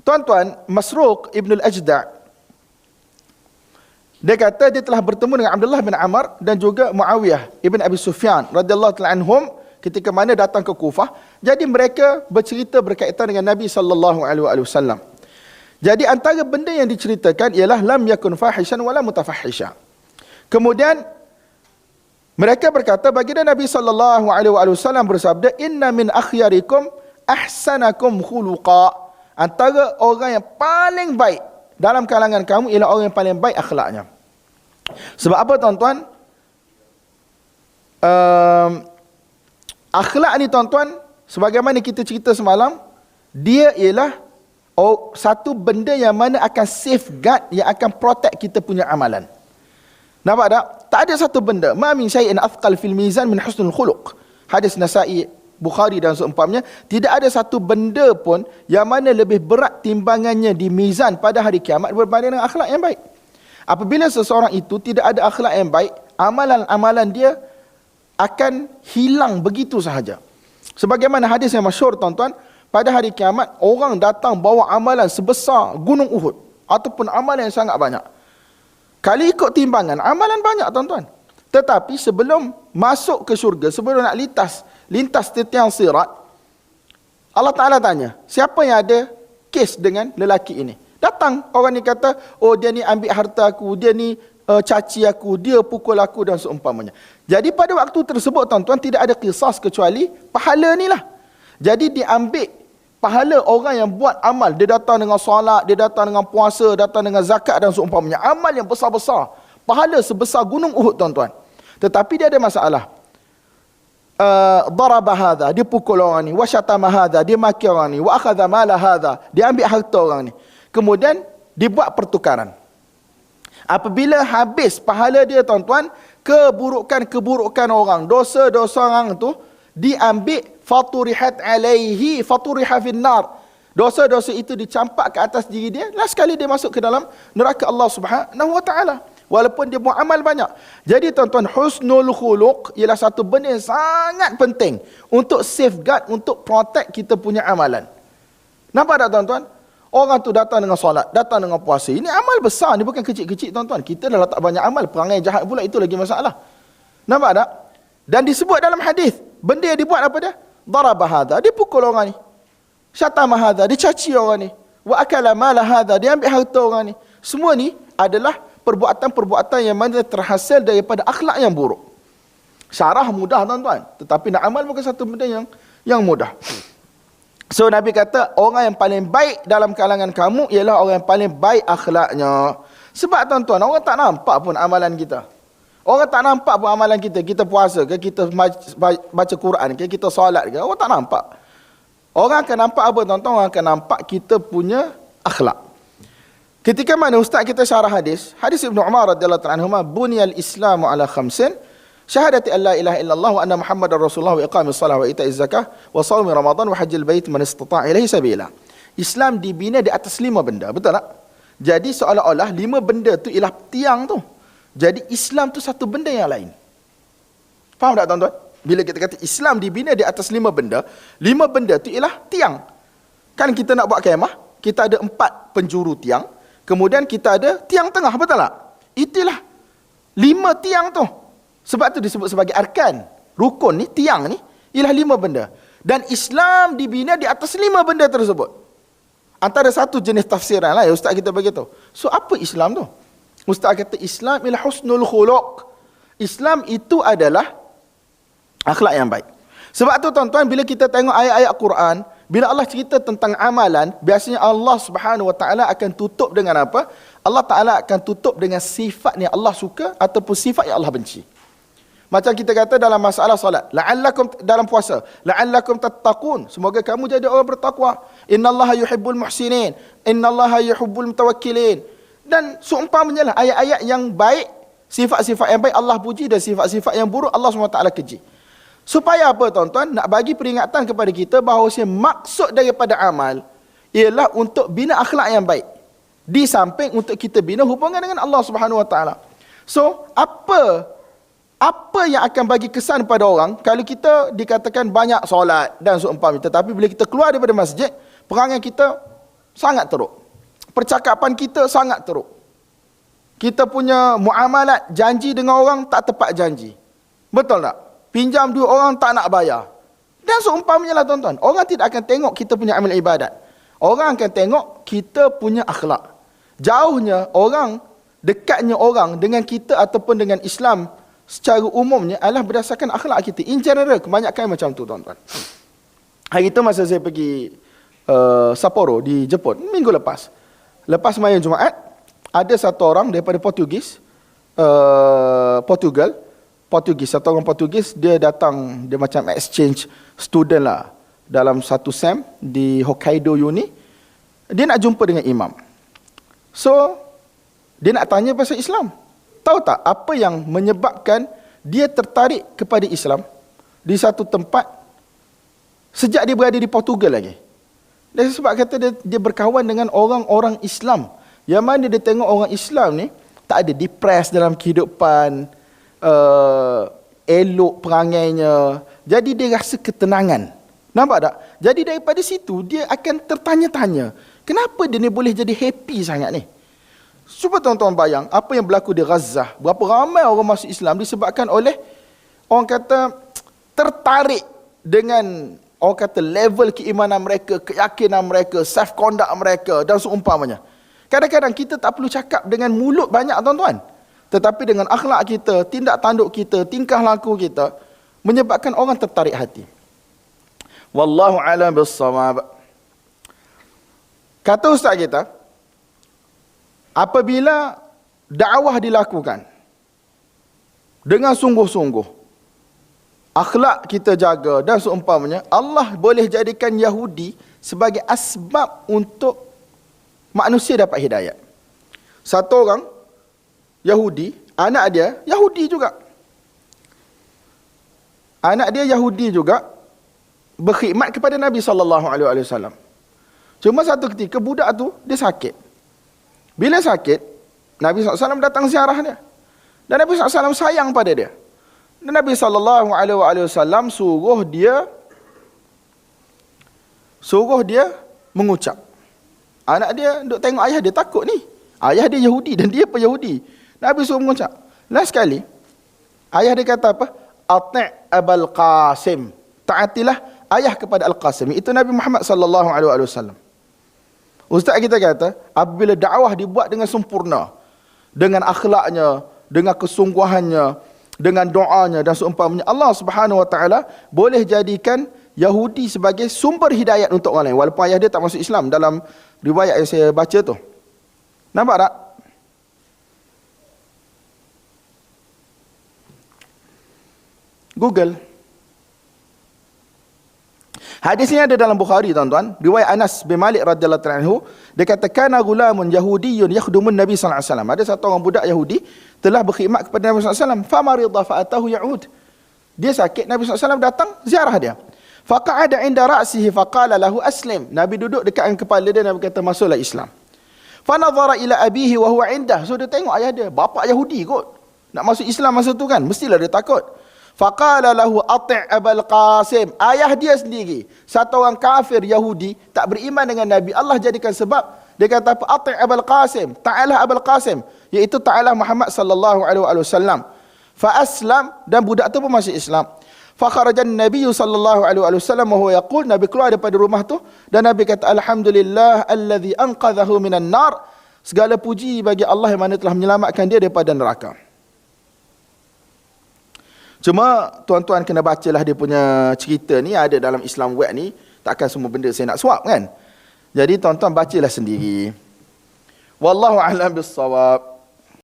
Tuan-tuan, Masruq Ibn al-Ajda' dia kata dia telah bertemu dengan Abdullah bin Amr dan juga Muawiyah Ibn Abi Sufyan radhiyallahu ta'ala anhum ketika mana datang ke Kufah. Jadi mereka bercerita berkaitan dengan Nabi sallallahu alaihi wasallam. Jadi antara benda yang diceritakan ialah lam yakun fahishan wala mutafahisha. Kemudian mereka berkata baginda Nabi sallallahu alaihi wasallam bersabda, inna min akhyarikum ahsanakum khuluqa. Antara orang yang paling baik dalam kalangan kamu ialah orang yang paling baik akhlaknya. Sebab apa tuan-tuan? Akhlak ni tuan-tuan, sebagaimana kita cerita semalam, dia ialah satu benda yang mana akan safeguard, yang akan protect kita punya amalan. Nampak tak? Tak ada satu benda. Ma min syai'in athqal fil mizan min husnul khuluq. Hadis Nasa'i, Bukhari dan seumpamanya. Tidak ada satu benda pun yang mana lebih berat timbangannya di mizan pada hari kiamat berbanding dengan akhlak yang baik. Apabila seseorang itu tidak ada akhlak yang baik, amalan-amalan dia akan hilang begitu sahaja. Sebagaimana hadis yang masyhur tuan-tuan, pada hari kiamat orang datang bawa amalan sebesar gunung Uhud ataupun amalan yang sangat banyak. Kali ikut timbangan, amalan banyak tuan-tuan. Tetapi sebelum masuk ke syurga, sebelum nak lintas tiang sirat, Allah Ta'ala tanya, siapa yang ada kes dengan lelaki ini? Datang orang ni kata, oh dia ni ambil harta aku, dia ni caci aku, dia pukul aku dan seumpamanya. Jadi pada waktu tersebut tuan-tuan tidak ada qisas kecuali pahala ni lah. Jadi diambil pahala orang yang buat amal, dia datang dengan solat, dia datang dengan puasa, datang dengan zakat dan seumpamanya. Amal yang besar-besar, pahala sebesar gunung Uhud tuan-tuan. Tetapi dia ada masalah. Daraba hadha, dia pukul orang ni, wa syatama hadha, dia maki orang ni, wa akhadha mala hadha, dia ambil harta orang ni. Kemudian dibuat pertukaran. Apabila habis pahala dia tuan-tuan, keburukan-keburukan orang, dosa-dosa orang tu diambil, faturihat alaihi faturiha finnar. Dosa-dosa itu dicampak ke atas diri dia, last sekali dia masuk ke dalam neraka Allah Subhanahu wa taala. Walaupun dia buat amal banyak. Jadi tuan-tuan, husnul khuluq ialah satu benda yang sangat penting untuk safeguard, untuk protect kita punya amalan. Nampak tak tuan-tuan? Orang tu datang dengan solat, datang dengan puasa. Ini amal besar, ni bukan kecil-kecil tuan-tuan. Kita dah letak banyak amal, perangai jahat pula, itu lagi masalah. Nampak tak? Dan disebut dalam hadis, benda yang dibuat apa dia? Daraba hadha, dia pukul orang ni. Syatama hadha, dia caci orang ni. Wa akala mala hadha, dia ambil harta orang ni. Semua ni adalah perbuatan-perbuatan yang mana terhasil daripada akhlak yang buruk. Syarah mudah tuan-tuan, tetapi nak amal bukan satu benda yang mudah. So Nabi kata orang yang paling baik dalam kalangan kamu ialah orang yang paling baik akhlaknya. Sebab tuan-tuan, orang tak nampak pun amalan kita. Orang tak nampak pun amalan kita. Kita puasa ke, kita baca Quran ke, kita solat ke, orang tak nampak. Orang akan nampak apa tuan-tuan? Orang akan nampak kita punya akhlak. Ketika mana ustaz kita syarah hadis Ibnu Umar radhiyallahu ta'ala anhuma, buniyal islamu ala khamsin, syahadati an la ilaha illallah wa anna muhammadar rasulullah wa iqamis salah wa ita'iz zakah wa shaumi ramadan wa hajjil bait man istata' ilaihi sabila. Islam dibina di atas 5 benda, betul tak? Jadi seolah-olah 5 benda tu ialah tiang tu. Jadi Islam tu satu benda yang lain. Faham tak tuan-tuan? Bila kita kata Islam dibina di atas 5 benda, 5 benda tu ialah tiang. Kan kita nak buat kemah, kita ada 4 penjuru tiang, kemudian kita ada tiang tengah, betul tak? Itulah 5 tiang tu. Sebab tu disebut sebagai arkan. Rukun ni, tiang ni, ialah 5 benda. Dan Islam dibina di atas 5 benda tersebut. Antara satu jenis tafsiran lah, ya ustaz kita beritahu. So apa Islam tu? Ustaz kata Islam ialah husnul khuluq. Islam itu adalah akhlak yang baik. Sebab tu tuan-tuan, bila kita tengok ayat-ayat Quran, bila Allah cerita tentang amalan, biasanya Allah Subhanahu wa taala akan tutup dengan apa? Allah Taala akan tutup dengan sifat yang Allah suka ataupun sifat yang Allah benci. Macam kita kata dalam masalah solat, la'allakum, dalam puasa, la'allakum tattaqun, semoga kamu jadi orang bertakwa. Innallaha yuhibbul muhsinin, innallaha yuhibbul mutawakkilin. Dan seumpamanya lah ayat-ayat yang baik, sifat-sifat yang baik Allah puji, dan sifat-sifat yang buruk Allah SWT keji. Supaya apa tuan-tuan? Nak bagi peringatan kepada kita bahawa maksud daripada amal ialah untuk bina akhlak yang baik, di samping untuk kita bina hubungan dengan Allah Subhanahu Wa Taala. So apa yang akan bagi kesan pada orang kalau kita dikatakan banyak solat dan seumpamanya, tetapi bila kita keluar daripada masjid, perangai kita sangat teruk. Percakapan kita sangat teruk. Kita punya muamalat, janji dengan orang tak tepat janji. Betul tak? Pinjam duit orang tak nak bayar. Dan seumpamanya lah tuan-tuan. Orang tidak akan tengok kita punya amal ibadat. Orang akan tengok kita punya akhlak. Jauhnya orang, dekatnya orang dengan kita ataupun dengan Islam secara umumnya adalah berdasarkan akhlak kita. In general, kebanyakan macam tu tuan-tuan. Hari itu masa saya pergi Sapporo di Jepun, minggu lepas. Lepas sembahyang Jumaat, ada satu orang daripada Portugis, satu orang Portugis, dia datang, dia macam exchange student lah, dalam satu sem di Hokkaido Uni. Dia nak jumpa dengan imam. So, dia nak tanya pasal Islam. Tahu tak apa yang menyebabkan dia tertarik kepada Islam di satu tempat sejak dia berada di Portugal lagi? Dan sebab kata dia berkawan dengan orang-orang Islam. Yang mana dia tengok orang Islam ni tak ada depressed dalam kehidupan, elok perangainya. Jadi dia rasa ketenangan. Nampak tak? Jadi daripada situ dia akan tertanya-tanya, kenapa dia ni boleh jadi happy sangat ni? Cuba tuan-tuan bayang apa yang berlaku di Gaza. Berapa ramai orang masuk Islam disebabkan oleh orang kata tertarik dengan orang kata level keimanan mereka, keyakinan mereka, self conduct mereka dan seumpamanya. Kadang-kadang kita tak perlu cakap dengan mulut banyak tuan-tuan. Tetapi dengan akhlak kita, tindak tanduk kita, tingkah laku kita menyebabkan orang tertarik hati. Wallahu a'lam bissawab. Kata ustaz kita, apabila dakwah dilakukan dengan sungguh-sungguh, akhlak kita jaga dan seumpamanya, Allah boleh jadikan Yahudi sebagai asbab untuk manusia dapat hidayat. Satu orang Yahudi, anak dia Yahudi juga. Anak dia Yahudi juga berkhidmat kepada Nabi SAW. Cuma satu ketika budak tu dia sakit. Bila sakit, Nabi SAW datang ziarah dia. Dan Nabi SAW sayang pada dia. Dan Nabi SAW suruh dia mengucap. Anak dia duk tengok ayah dia takut ni. Ayah dia Yahudi dan dia pun Yahudi. Nabi suruh mengucap. Last sekali, ayah dia kata apa? Ati' Abul Qasim. Taatilah ayah kepada Al-Qasim. Itu Nabi Muhammad SAW. Ustaz kita kata, apabila dakwah dibuat dengan sempurna, dengan akhlaknya, dengan kesungguhannya, dengan doanya dan seumpamanya, Allah Subhanahu Wa Taala boleh jadikan Yahudi sebagai sumber hidayat untuk orang lain. Walaupun ayah dia tak masuk Islam dalam riwayat yang saya baca tu. Nampak tak? Google. Hadis ini ada dalam Bukhari tuan-tuan. Riwayat Anas bin Malik radhiyallahu anhu, dia kata kana gulamun yahudiyyun yakhdumun Nabi sallallahu alaihi wasallam. Ada satu orang budak Yahudi telah berkhidmat kepada Nabi sallallahu alaihi wasallam. Famaridha fa'atahu ya'ud. Dia sakit, Nabi sallallahu alaihi wasallam datang ziarah dia. Faqa'ada 'inda ra'sihi faqala lahu aslim. Nabi duduk dekat kepala dia, Nabi kata masuklah Islam. Fanadhara ila abihi wa huwa 'indah. So dia tengok ayah dia, bapa Yahudi kot. Nak masuk Islam masa tu kan, mestilah dia takut. Faqala lahu ati' Abul Qasim. Ayah dia sendiri, satu orang kafir Yahudi, tak beriman dengan Nabi, Allah jadikan sebab dia kata apa? Ati' Abul Qasim, ta'alah Abul Qasim, iaitu ta'alah Muhammad sallallahu alaihi wasallam. Fa aslam, dan budak tu pun masuk Islam. Fa kharajan Nabi sallallahu alaihi wasallam wa huwa yaqul, Nabi keluar daripada rumah tu dan Nabi kata alhamdulillah allazi anqadhahu minan nar. Segala puji bagi Allah yang mana telah menyelamatkan dia daripada neraka. Cuma tuan-tuan kena bacalah dia punya cerita ni, ada dalam Islam Web ni. Takkan semua benda saya nak suap kan. Jadi tuan-tuan bacalah sendiri. Wallahu a'lam bissawab.